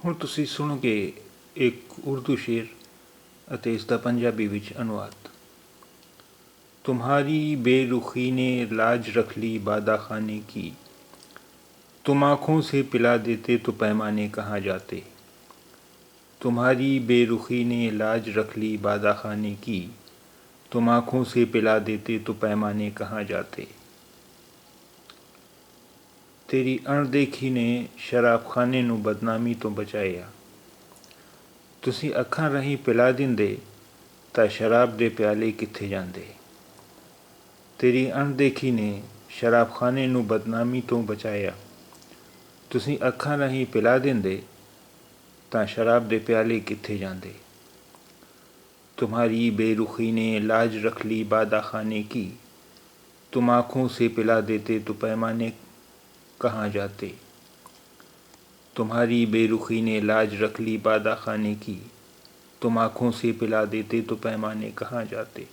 ਹੁਣ ਤੁਸੀਂ ਸੁਣੋਗੇ ਇੱਕ ਉਰਦੂ ਸ਼ੇਰ ਅਤੇ ਇਸ ਦਾ ਪੰਜਾਬੀ ਵਿੱਚ ਅਨੁਵਾਦ। तुम्हारी बेरुखी ने लाज रख ली बादा खाने की, तुम आँखों से पिला देते तो पैमाने कहाँ जाते। तुम्हारी बेरुखी ने लाज रख ली बादा खाने की, तुम आँखों से पिला देते तो पैमाने कहाँ जाते। तेरी अणदेखी ने शराब खाने नूं बदनामी तो बचाया, तुसीं अखां राहीं पिला दिंदे तां शराब दे प्याले कित्थे जांदे। तेरी अणदेखी ने शराब खाने नूं बदनामी तो बचाया, तुसीं अखां राहीं पिला दिंदे तां शराब दे प्याले कित्थे जांदे। तुम्हारी बेरुखी ने लाज रख ली बादा खाने की, तुम आँखों से पिला देते तो पैमाने कहाँ जाते। तुम्हारी बेरुखी ने लाज रख ली बादा खाने की, तुम आँखों से पिला देते तो पैमाने कहाँ जाते।